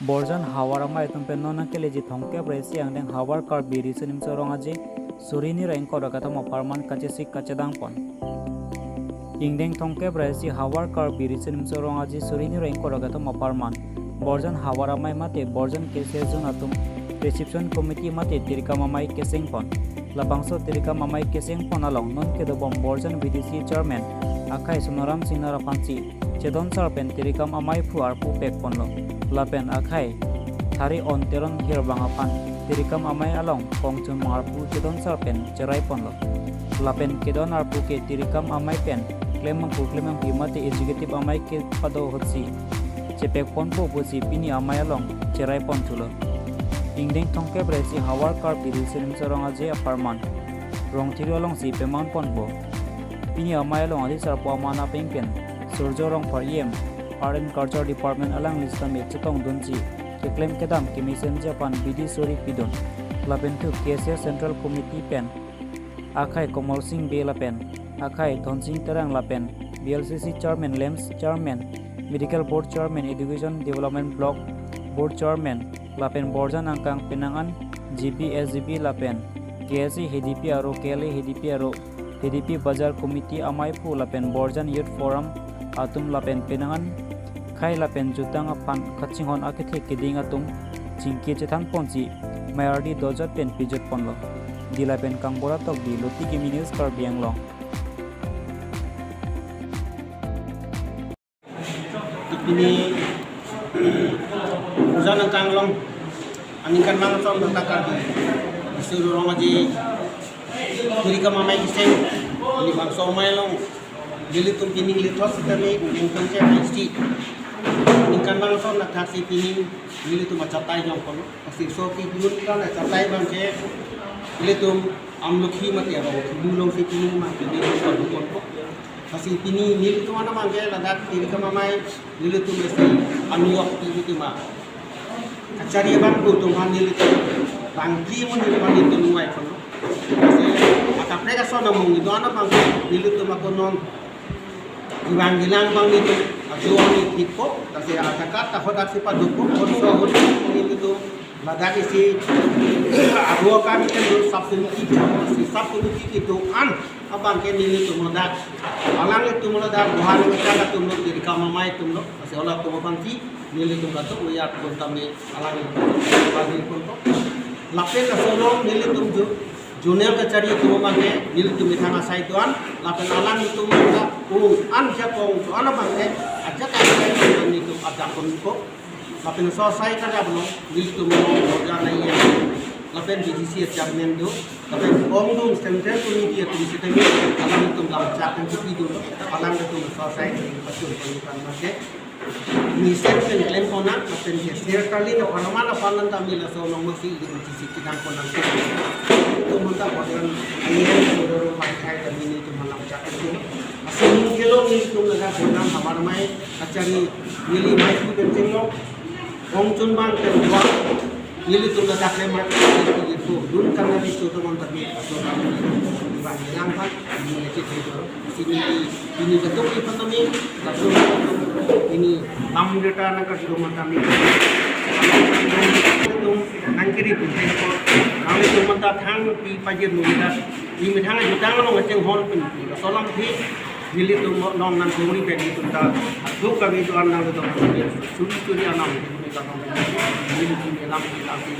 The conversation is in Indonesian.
Borjan hawar amai tumpe nona keleji thongke bresi ang deng hawar kar biri sunim sorong aji surini rengko rakata mo parman kache sik kache dang pon. Ingdeng thongke bresi hawar kar biri sunim sorong aji surini rengko rakata mo parman. Borjan hawar amai mate borjan kese zon atum reception committee mate tirika mamai keseng pon. Labangso tirika mamai keseng pon along non ke dobom borjan BDC chairman akai sunaram sinara panci chedon sarpen tirika mamai fu arpu pek ponlo. Lapen akai thari on teron hir bangapan tirikam amai along kongchun marpu kedon sarpen cerai ponlo. Lapen kedon arpu ke tirikam amai pen klemang himate executive amai ke pado hotsi cepek pon po busi pini amai along cerai pon chulo. Ingdeng thongke bresi hawar kar biri sinim sarong aje aparman rong tiri along si pemang pon bo pini amai along adi sarpo amana pengpen surjo rong par yem Art and Culture Department alang listam chetong dunji ke claim kedam ke mission Japan BD Sori Pidon lapen tu KSA Central Committee pen akai Komal Singh Be lapen akai Thon Singh Terang lapen BLCC Chairman Lems Chairman Medical Board Chairman Education Development Block Board Chairman lapen Borjan angkang penangan GBSGB lapen KSA HDP aro KLA HDP aro HDP Bazar Committee amai pu lapen Borjan Youth Forum atum lapen penangan khai lapen jutang apan kachinghon akethe keding atum chingke chethan ponchi mayardi dojat pen pijot ponlo dilapen kangbora tok di loti ki news kar bianglong ini usaha kanglong aningkan mang som takar di disuruh orang aja kiri ke mamai kiseng ini bang somai long dili tum pini litos kami ungkang saya mesti ingkan bang som nak kasih pini dili tum macatai jong kono kasih soki dulu kan catai bang saya dili tum amlokhi mati apa bulong si pini mah dili tum kono kasih pini dili tum mana bang saya ladak kiri ke mamai dili tum mesti aniok dili tum mah kacari bang tum han dili tum bangki mun dili bang tum nuai kono kasih akap mereka so namung itu anak bang dili tum aku non Ibang gilang bang itu, ajuan itu, kasi akakat, takot aksi paduko, orso itu, lagi si aduh kami kan si substitusi itu abang kan ini tu meledak, alang itu meledak, buhan kita tu meledak jadi kamamai tu meledak, kasi olah tu makansi, nilai tu meledak, lihat pun kami alang itu, bagi pun tu, lapis kasolong nilai tu junior kacari itu mangke nilai tu mitang asai tuan lapan alang itu mereka an siapong tu anak mangke aja kaya itu ada konko lapan selesai kerja belum nilai tu mau kerja naik lapan BDC chairman tu lapan omdum center committee tu di situ alang itu lancar dan itu alang itu selesai betul pendidikan mangke Misen pen klaim konak lapan share kali na panama panan tamil so nong mesti di kita konak itu muntah orang ayat saudara pakai dan ini itu malam cakap itu asing kilo ini itu lega konak hamar mai acari nili mai itu penting lo ongcun bang kedua nili itu lega klaim itu dun karena itu teman tapi saudara bang yang pak ini itu ini betul ekonomi betul ini lam data nak rumah kami itu nangkiri pun kami itu mentah thang di pajir nunda ini thang jutang lo ngeceng hon pun solam thi dili tu nom nan kumuni pe itu ta duk kami itu anang itu suri anang itu ni ta nom dili tu lam di lam di